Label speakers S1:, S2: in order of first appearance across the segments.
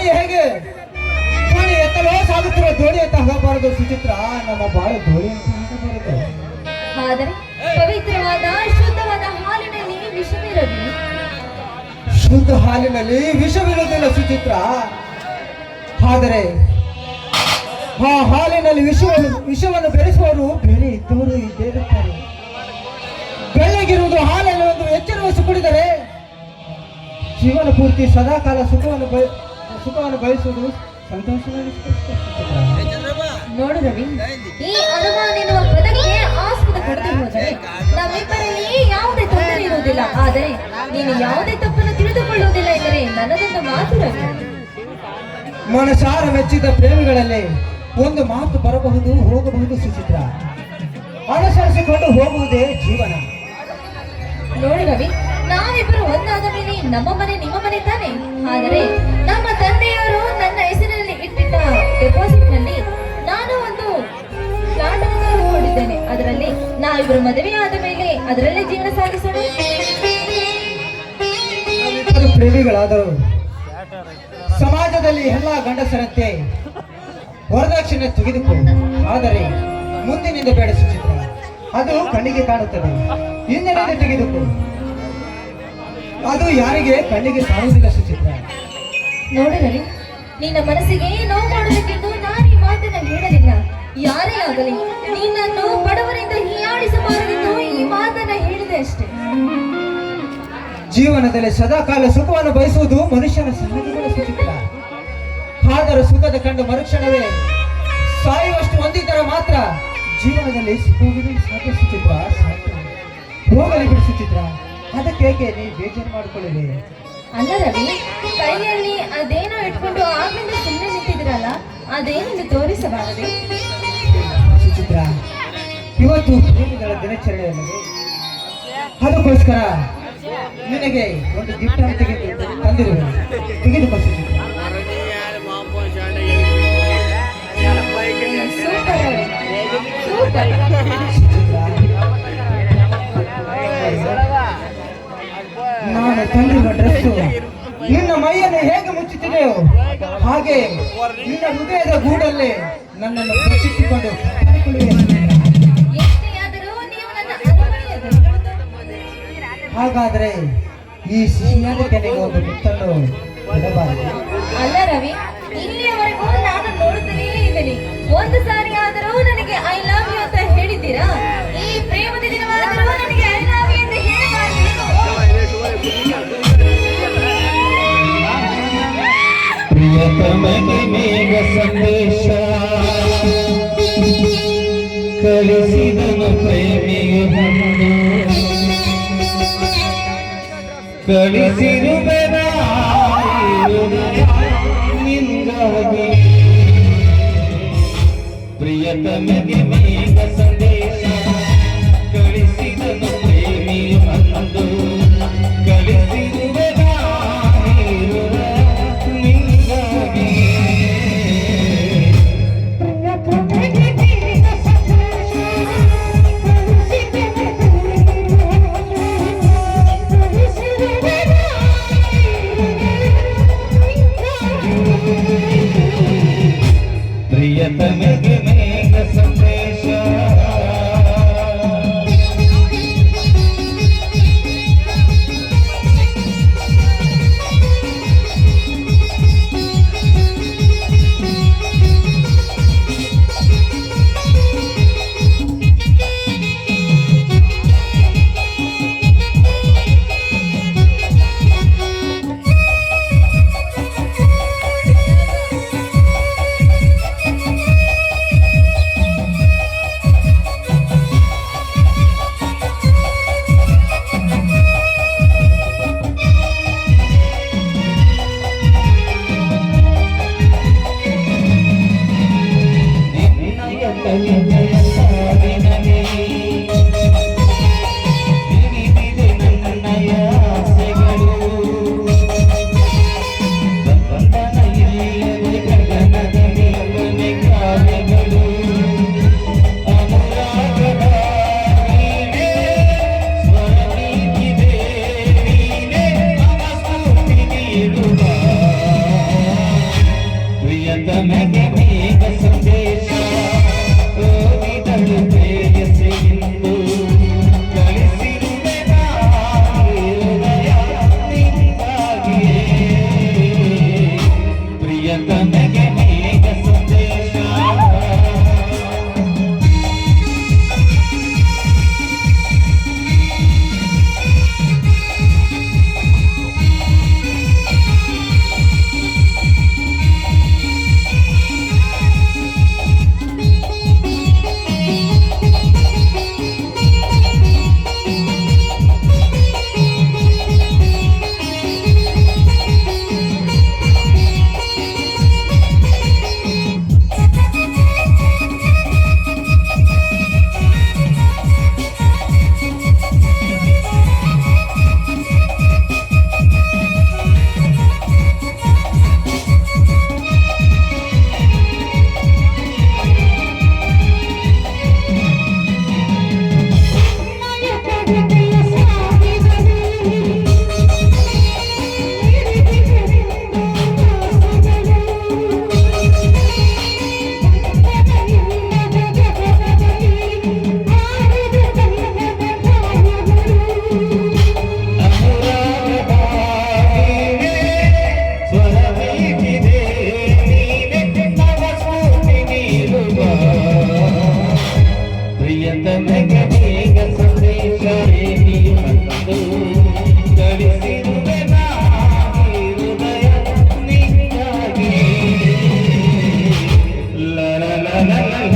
S1: ದೋಣಿ ಹೇಗೆ ದೋಣಿ ಎತ್ತಲೋ ಸಾಗುತ್ತಿರೋ ದೋಣಿ ಅಂತ ಹೋಗಬಾರದು ಸುಚಿತ್ರ, ನಮ್ಮ ಬಾಳು ದೋಣಿ ಅಂತ ಹೋಗಬಾರದು.
S2: ಆದರೆ ಪವಿತ್ರವಾದ ಶುದ್ಧವಾದ ಹಾಲಿನಲ್ಲಿ ವಿಷವಿರಲಿ.
S1: ಶುದ್ಧ ಹಾಲಿನಲ್ಲಿ ವಿಷವಿರುವುದಿಲ್ಲ ಸುಚಿತ್ರ. ಆದರೆ ಆ ಹಾಲಿನಲ್ಲಿ ವಿಷವನ್ನು ಬೆರೆಸುವವರು ಬೇರೆ ಇದ್ದವರು ಇದ್ದೇ ಇರುತ್ತಾರೆ. ಬೆಳ್ಳಗಿರುವುದು ಹಾಲನ್ನು ಒಂದು ಎಚ್ಚರ ವಹಿಸಿ ಕುಡಿದರೆ ಜೀವನ ಪೂರ್ತಿ ಸದಾಕಾಲ ಸುಖವನ್ನು ಬಯಸುವುದು ಸಂತೋಷವಾಗಿ.
S2: ನೋಡು ರವಿ, ಈ ಅನುಮಾನ ಎನ್ನುವ ಪದಕ್ಕೆ ಆಸ್ಪದ ಕೊಡದೆ ಹೋದರೆ ನಮ್ಮಿಬ್ಬರಲ್ಲಿ ಯಾವುದೇ ತೊಂದರೆ ಇರುವುದಿಲ್ಲ. ಆದರೆ ನೀನು ಯಾವುದೇ ತಪ್ಪನ್ನು ತಿಳಿದುಕೊಳ್ಳುವುದಿಲ್ಲ ಎಂದರೆ ನನ್ನದೊಂದು ಮಾತು ರವಿ.
S1: ಮನಸಾರ ಮೆಚ್ಚಿದ ಪ್ರೇಮಿಗಳಲ್ಲಿ ಒಂದು ಮಾತು ಬರಬಹುದು, ಹೋಗಬಹುದು ಸುಚಿತ್ರ. ಅನುಸರಿಸಿಕೊಂಡು ಹೋಗುವುದೇ ಜೀವನ.
S2: ನೋಡಿ ರವಿ, ನಾವಿಬ್ಬರು ಒಂದಾದ ಮೇಲೆ ನಮ್ಮ ಮನೆ ನಿಮ್ಮ ಮನೆ ತಾನೆ. ಆದರೆ ನಮ್ಮ ತಂದೆಯವರು ನನ್ನ ಹೆಸರಿನಲ್ಲಿ ಇಟ್ಟಿದ್ದ ಡೆಪಾಸಿಟ್ ನಲ್ಲಿ ನಾನು ಒಂದು ಫ್ಲಾಟ್ ಅನ್ನು ತೆಗೆದುಕೊಂಡಿದ್ದೇನೆ. ಅದರಲ್ಲಿ ನಾವಿಬ್ಬರು ಮದುವೆ ಆದ ಮೇಲೆ ಅದರಲ್ಲೇ ಜೀವನ ಸಾಗಿಸೋಣ.
S1: ಪ್ರೇಮಿಗಳಾದರು ಸಮಾಜದಲ್ಲಿ ಎಲ್ಲ ಗಂಡಸರಂತೆ ವರದಕ್ಷಿಣೆ ತೆಗೆದುಕೊಂಡು, ಆದರೆ ಮುಂದಿನಿಂದ ಬೇಡ ಸುಚಿತ್ರ. ಅದು ಕಣ್ಣಿಗೆ ಕಾಣುತ್ತದೆ. ಹಿಂದಿನಿಂದ ತೆಗೆದುಕೊಂಡು ಅದು ಯಾರಿಗೆ ಕಣ್ಣಿಗೆ ಕಾಣುವುದಿಲ್ಲ ಸುಚಿತ್ರ.
S2: ನೋಡಿರಲಿ, ನಿನ್ನ ಮನಸ್ಸಿಗೆ ನೋವು ಮಾಡುವುದಕ್ಕೆಂದು ನಾನು ಈ ಮಾತನ್ನ ಹೇಳಲಿಲ್ಲ. ಯಾರೇ ಆಗಲಿ ನಿನ್ನನ್ನು ಬಡವರಿಂದ ಹೀಯಾಳಿಸಬಾರದೆಂದು ಈ ಮಾತನ್ನ ಹೇಳಿದೆ ಅಷ್ಟೇ.
S1: ಜೀವನದಲ್ಲಿ ಸದಾಕಾಲ ಸುಖವನ್ನು ಬಯಸುವುದು ಮನುಷ್ಯನ ಸಹಜಗಳ ಸುಚಿತ್ರ. ಆದರೂ ಸುಖದ ಕಂಡು ಮರುಕ್ಷಣವೇ ಸಾಯುವಷ್ಟು ಹೊಂದಿದ್ದರೆ ಮಾತ್ರ ಜೀವನದಲ್ಲಿ ಸುಖವನ್ನು ಸಾಧ್ಯ ಸುಚಿತ್ರ. ಹೋಗಲಿ ಬಿಡು ಸುಚಿತ್ರ, ಅದಕ್ಕೇಕೆ ನೀವು ಬೇಜಾರು ಮಾಡಿಕೊಳ್ಳಿರಿ.
S2: ಅಲ್ಲ ರವಿ, ಕೈಯಲ್ಲಿ ಅದೇನೋ ಇಟ್ಕೊಂಡು ಆಗ್ಲಿಂದ ಸುಮ್ಮನೆ ನಿಂತಿದ್ರಲ್ಲ, ಅದೇನೆಂದು ತೋರಿಸಬಾರದೆ?
S1: ಸುಚಿತ್ರ, ಇವತ್ತು ಪ್ರೇಮಿಗಳ ದಿನಾಚರಣೆಯಲ್ಲಿ ಅದಕ್ಕೋಸ್ಕರ ನಿನಗೆ ಒಂದು ಗಿಫ್ಟ್ ಅನ್ನು ತಂದಿರುವೆ. ತೆಗೆದುಕೋ ಸುಚಿತ್ರ. ನಾನು ತಂದಿರುವ ಡ್ರೆಸ್ಸು ನಿನ್ನ ಮೈಯನ್ನು ಹೇಗೆ ಮುಚ್ಚುತ್ತಿದೆಯೋ ಹಾಗೆ ನಿನ್ನ ಹೃದಯದ ಗೂಡಲ್ಲಿ ನನ್ನನ್ನು ಮುಚ್ಚಿಟ್ಟುಕೊಂಡು. ಹಾಗಾದ್ರೆ ಈ ಸಿಹಿಯಾದ ಕೆನೆಗೆ ಒಂದು ಮುತ್ತನ್ನು ಬಿಡಬಾರದು.
S2: ಅಲ್ಲ ರವಿ, ಇಲ್ಲಿಯವರೆಗೂ ನಾನು ನೋಡುತ್ತಲೇ ಇದ್ದೀನಿ. ಒಂದು ಸಾರಿ ಆದರೂ ನನಗೆ ಐ ಲವ್ ಯು ಅಂತ ಹೇಳಿದ್ದೀರಾ? ಈ ಪ್ರೇಮದ ದಿನವಾದರೂ ನನಗೆ ಐ ಲವ್ ಯು ಅಂತ ಹೇಳಬಾರದು.
S3: ಪ್ರಿಯತಮನೆ ಮೇಘ ಸಂದೇಶ ಕಳಿಸಿದನು ಪ್ರೇಮಿಗೆ ಬಂದು ಕಳಿಸಿರುವೆನ ನಿಂಗಾಗಿ. ಪ್ರಿಯತಮಗೆ ಮೇಘ ಸಂದೇಶ ಕಳಿಸಿದನು ಪ್ರೇಮಿಗೆ ಬಂದು ಕಳಿಸಿರುವೆನ ನಿಂಗಾಗಿ. ಪ್ರಿಯತಮೆಗೆ ಮೇಘ ಸಂದೇಶ. ಪ್ರಿಯತಮೆಗೆ ಮೇಘ ಸಂದೇಶ ಓದಿದಳು ಪ್ರೇಯಸಿ ಇಂದು ಕಳಿಸಿರುವೆ ನಾ ಹೃದಯ ನಿನಗಾಗಿಯೇ ಪ್ರಿಯತಮೆಗೆ ಮೇಘ ಸಂದೇಶ ಪ್ರಿಯತಮೆಗೆ ಮೇಘ ಸಂದೇಶ ರೇಡಿಯೋ ಬಂದು ಕಳಿಸಿರುವೆ ನಾ ಹೃದಯ ನಿನಗಾಗಿ ಲ ಲ ಲ ಲ ಲ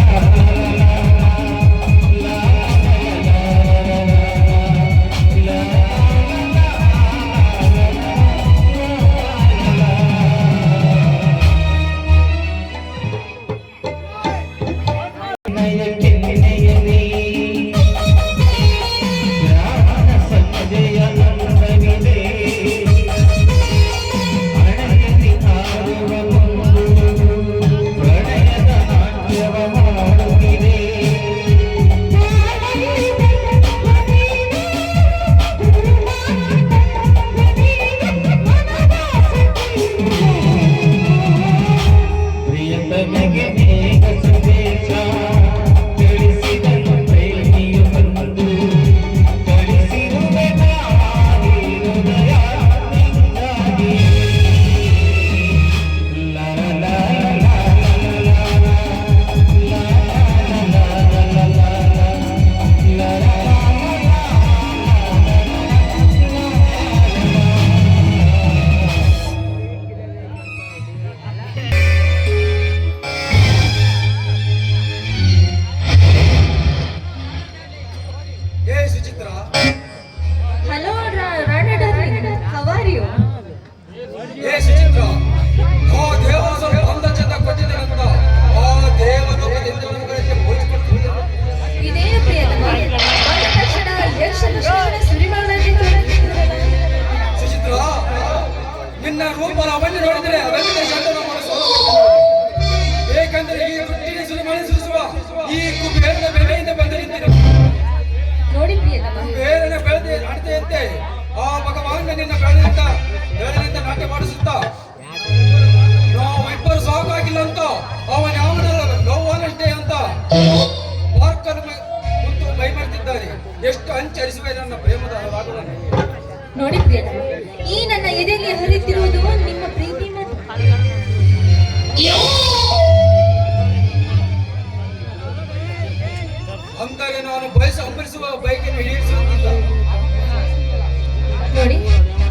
S2: hello Rana darling, how are you?
S4: ಏ ಸುಚಿತ್ರ, ಆ ದೇವರು ಸ್ವಲ್ಪ ಅಂದ ಚಂದ ಕೊಟ್ಟಿದೆ ಅಂತ ಆ ದೇವಲೋಕದಿಂದ ಹೋಲಿಸಿಕೊಡ್ತಿದ್ದೆ.
S2: ಇದೇನು ಪ್ರಿಯತಮ, ಬಂದ ತಕ್ಷಣ ಯಕ್ಷ ಸುರಿಮಳೆಯಲ್ಲಿ ತೊಡಗಿದ್ರಲ್ಲ.
S4: ಸುಚಿತ್ರ, ನಿನ್ನ ರೂಪ ಅವನ್ನೇ ನೋಡಿದರೆ ಅವೆಲ್ಲ ಚಂದನ ಮನಸ್ಸು. ಏಕೆಂದರೆ ಈ ಹುಟ್ಟಿನ ಸುರಿಮಳೆ ಸುರಿಸುವ ಈ ಕುಬೇರನ ಬೆಲೆಯಿಂದ ಬಂದು ನಿಂತಿದೆ.
S2: ನೋಡಿ ಪ್ರಿಯತಮ,
S4: ಬೇರೆನೆ ಬೆಳೆದ ಅಡತೆಯಂತೆ ಆ ಭಗವಾನ್ ನಿನ್ನ ಬೆಳೆದಿಂದ ನಾಟ್ಯ ಮಾಡಿಸುತ್ತಾ ನಾವು ಇಬ್ಬರು ಸಾಕಾಗಿಲ್ಲ ಅಂತ ಅವನ ಯಾವನ ನೋವನಷ್ಟೇ ಅಂತ ವಾರ್ಕರ್ ಕುಂತು ಮೈ ಮಾಡ್ತಿದ್ದಾನೆ. ಎಷ್ಟು ಅಂಚರಿಸುವೆ ನನ್ನ ಪ್ರೇಮದ ರಾಗವನ್ನು.
S2: ನೋಡಿ ಪ್ರಿಯತಮ, ಈ ನನ್ನ ಎದೆಯಲ್ಲಿ ಹರಿತಿರುವುದು ನಿಮ್ಮ ಪ್ರೀತಿ ಮತ್ತು
S4: ಅಂದರೆ ನಾನು ಬಯಸ ಹಂಬಲಿಸುವ ಬೈಕನ್ನು ಈಡೇರಿಸುತ್ತಿದ್ದ.
S2: ನೋಡಿ,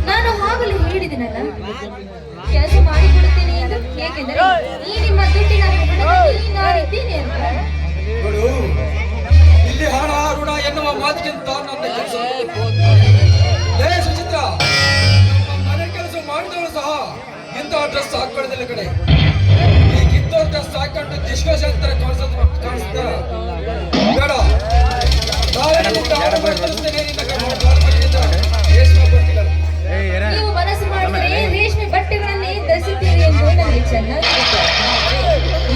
S2: ನಾನು ಆಗಲೂ ಹೇಳಿದಿನಲ್ಲ, ಕೆಲಸ ಮಾಡಿಕೊಡುತ್ತೇನೆ ಎಂದು. ಏಕೆಂದರೆ ಈ ನಿಮ್ಮ ದುಡ್ಡಿನ ಋಣದಲ್ಲಿ ನಾನಿದ್ದೇನೆ ಅಂತ.
S4: ನೋಡು, ಇಲ್ಲಿ ಹಣ ಋಣ ಎನ್ನುವ ಮಾತಿಗಿಂತ ನನ್ನ ಕೆಲಸ. ಲೇ ಸುಚಿತ್ರ, ನಮ್ಮ ಮನೆ ಕೆಲಸ ಮಾಡಿದವರು ಸಹ ಇಂತಹ ಡ್ರೆಸ್ ಹಾಕೊಳ್ಳೋದಿಲ್ಲ ಕಡೆ. ಈ ಕಿತ್ತೋ ಡ್ರೆಸ್ ಹಾಕೊಂಡು ದಿಶ್ಕೋಶಾಂತರ ಕಾಣಿಸ್ತಾರ. ಬೇಡ,
S2: ನೀವು ಮನಸ್ಸು ಮಾಡಿದರೆ ರೇಷ್ಮೆ ಬಟ್ಟೆಗಳನ್ನೇ ಧರಿಸುತ್ತೀರಿ ಎಂದು ನನಗೆ ಚೆನ್ನಾಗಿ ಗೊತ್ತು.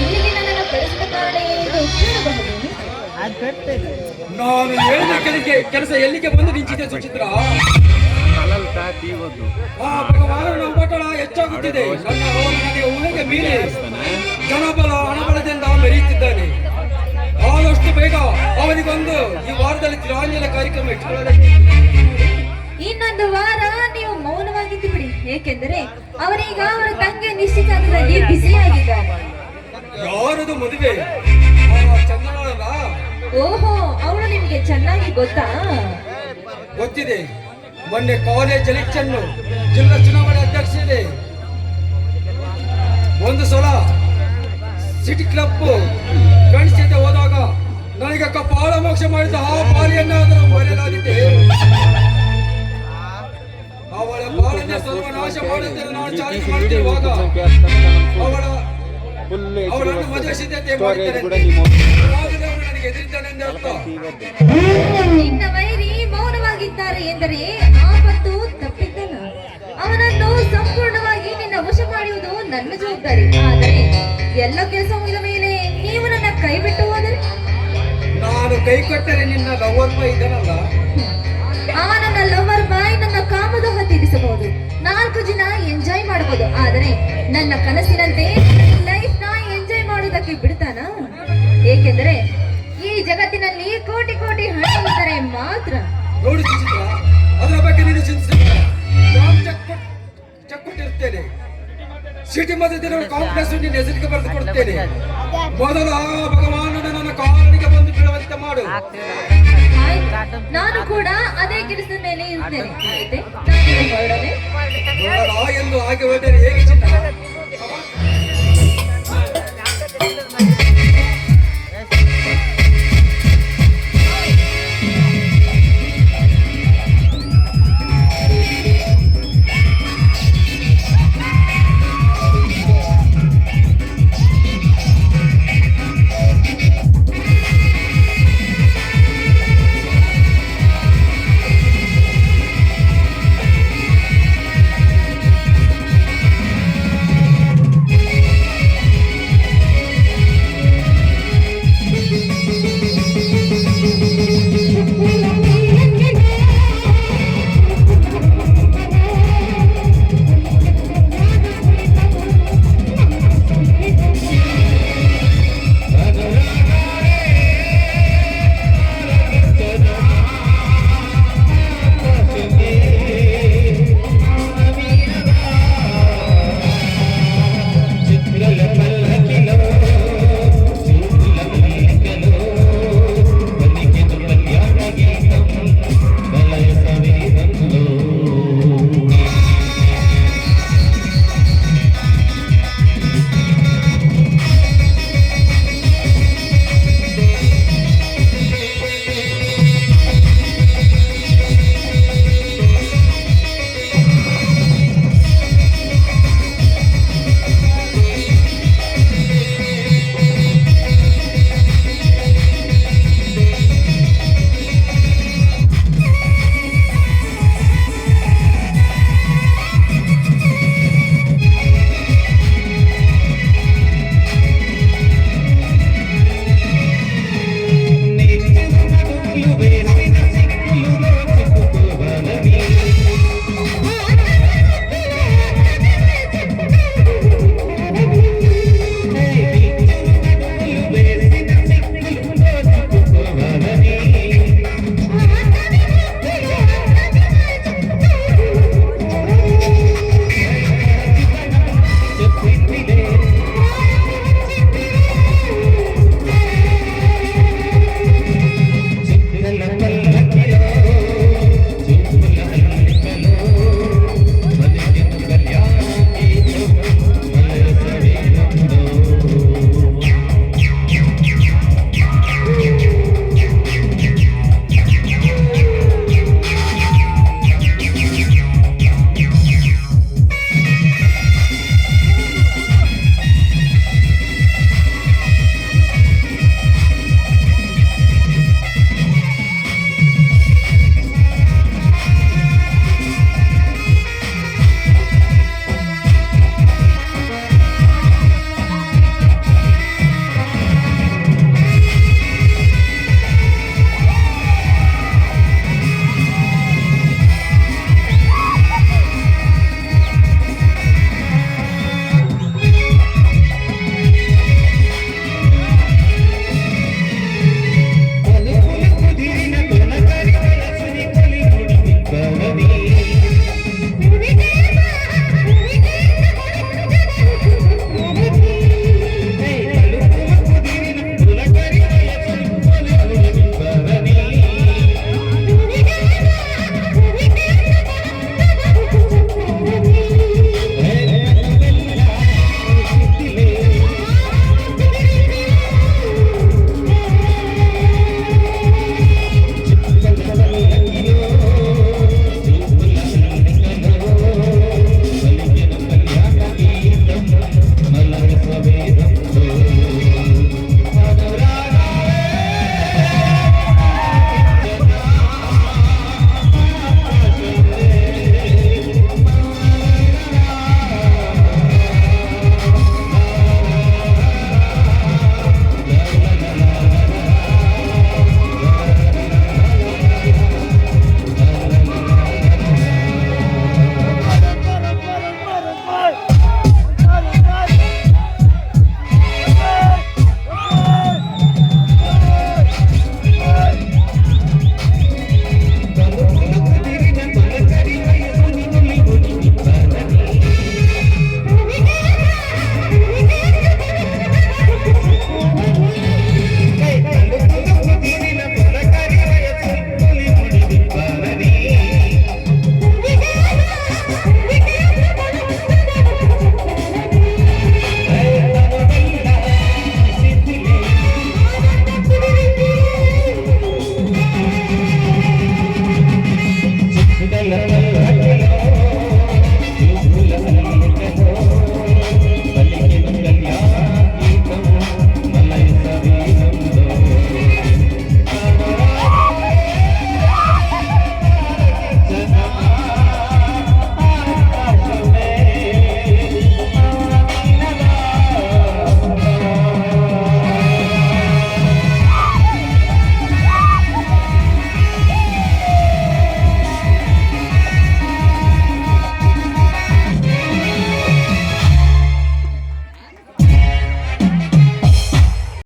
S2: ಇಲ್ಲಿಗೆ ನನ್ನನ್ನು ಕಳಿಸಿದ ಕಾರಣ ಏನೆಂದು ಕೇಳಬಹುದು?
S4: ನಾನು ಹೇಳಿದ ಕೆಲಸ ಎಲ್ಲಿಗೆ ಬಂದು ನಿಂತಿದೆ ಸುಚಿತ್ರ? ಆ ಭಗವಾನನ ಉಪಟಳ ಹೆಚ್ಚಾಗುತ್ತಿದೆ. ನನ್ನ ನನಗೆ ಊರಿಗೆ ಮೀರಿ ಜನಬಲ ಹಣಬಲದಿಂದ ಮೆರೆಯುತ್ತಿದ್ದಾನೆ. ಆದಷ್ಟು ಬೇಗ ಅವನಿಗೊಂದು ಈ ವಾರದಲ್ಲಿ ತಿಲಾಂಜಲಿ ಕಾರ್ಯಕ್ರಮ ಇಟ್ಟುಕೊಳ್ಳಬೇಕು.
S2: ಇನ್ನೊಂದು ವಾರ ನೀವು ಮೌನವಾಗಿದ್ದು ಬಿಡಿ, ಏಕೆಂದರೆ ಅವರೀಗ ಅವರ ತಂಗಿ ನಿಶ್ಚಿತಾರ್ಥದಲ್ಲಿ ಬ್ಯುಸಿಯಾಗಿದ್ದಾರೆ.
S4: ಯಾರದು ಮದುವೆ? ಚಂದ್ರನಲ್ಲ?
S2: ಓಹೋ, ಅವಳು ನಿಮ್ಗೆ ಚೆನ್ನಾಗಿ ಗೊತ್ತಾ?
S4: ಗೊತ್ತಿದೆ. ಮೊನ್ನೆ ಕಾಲೇಜ್ ಎಲೆಕ್ಷನ್ ಜಿಲ್ಲಾ ಚುನಾವಣೆ ಅಧ್ಯಕ್ಷತೆ ಒಂದು ಸಲ ಸಿಟಿ ಕ್ಲಬ್ ಫ್ರೆಂಡ್ಸ್ ಜೊತೆ ಹೋದಾಗ ನನಗೆ ಕಪಾಳ ಮೋಕ್ಷ ಮಾಡಿದ ಆ ಬಾಲಿಯನ್ನಾದರೂ ಮರೆಯಲಾಗಿದೆ. ಅವಳ ಬಾಳನ್ನೇ ಸರ್ವನಾಶ ಮಾಡುತ್ತೇನೆ ನಾನು ಚಾಲೆಂಜ್ ಮಾಡ್ತಿರುವಾಗ ಅವಳನ್ನು ಮದುವೆ ಸಿದ್ಧತೆ ಮಾಡಿದ್ದಾರೆ. ನನಗೆ ಎದುರಿದ್ದಾನೆಂದು ಅರ್ಥ.
S2: ನಿನ್ನ ವೈರಿ ಮೌನವಾಗಿದ್ದಾರೆ ಎಂದರೆ ಆಪತ್ತು ತಪ್ಪಿದ್ದಲ್ಲ. ಅವನನ್ನು ಸಂಪೂರ್ಣವಾಗಿ ನಿನ್ನ ವಶ ಮಾಡುವುದು ನನ್ನ ಜವಾಬ್ದಾರಿ. ಆದರೆ ಎಲ್ಲ ಕೆಲಸ ಮುಗಿದ ಮೇಲೆ ನೀವು ನನ್ನ ಕೈ ಬಿಟ್ಟು ಹೋದರೆ?
S4: ನಾನು ಕೈ ಕೊಟ್ಟರೆ ನಿನ್ನ ಲವರ್ ಬಾಯ್ ಇದ್ದಾನಲ್ಲ,
S2: ಆ ನನ್ನ ಲವರ್ ಬಾಯ್ ನನ್ನ ಕಾಮದೋಹ ತೀರಿಸಬಹುದು, 4 ಜನ ಎಂಜಾಯ್ ಮಾಡಬಹುದು. ಆದರೆ ನನ್ನ ಕನಸಿನಂತೆ ಲೈಫ್ ನ ಎಂಜಾಯ್ ಮಾಡುವುದಕ್ಕೆ ಬಿಡ್ತಾನ? ಏಕೆಂದರೆ ಈ ಜಗತ್ತಿನಲ್ಲಿ ಕೋಟಿ ಕೋಟಿ ಹಣ ಇದ್ದರೆ ಮಾತ್ರ.
S4: ನೋಡಿ ಸುಚಿತ್ರ, ಅದರ ಬಗ್ಗೆ ನೀನು ಚಿಂತಿಸಿದ ನಾನು ಚೆಕ್ ಕೊಟ್ಟಿರ್ತೇನೆ. ಸಿಟಿ ಮಧ್ಯದಲ್ಲಿ ಕಾಂಪ್ಲೆಕ್ಸ್ ನಿನ್ನ ಹೆಸರಿಗೆ ಬರೆದು ಕೊಡ್ತೇನೆ. ಮೊದಲು ಆ ಭಗವಾನನ ನನ್ನ ಕಾಲಿಗೆ ಬಂದು ಬೀಳುವಂತೆ ಮಾಡು.
S2: ಆಯ್ತು, ನಾನು ಕೂಡ ಅದೇ ಕೆಲಸದ ಮೇಲೆ ಇರ್ತೇನೆ. ಆಯ್ತೆ, ನಾನು ಹೊರಡನೆ.
S4: ನೋಡಲ್ಲ ಎಂದು ಹಾಗೆ ಹೊರಟರೆ ಹೇಗೆ ಚಿನ್ನ?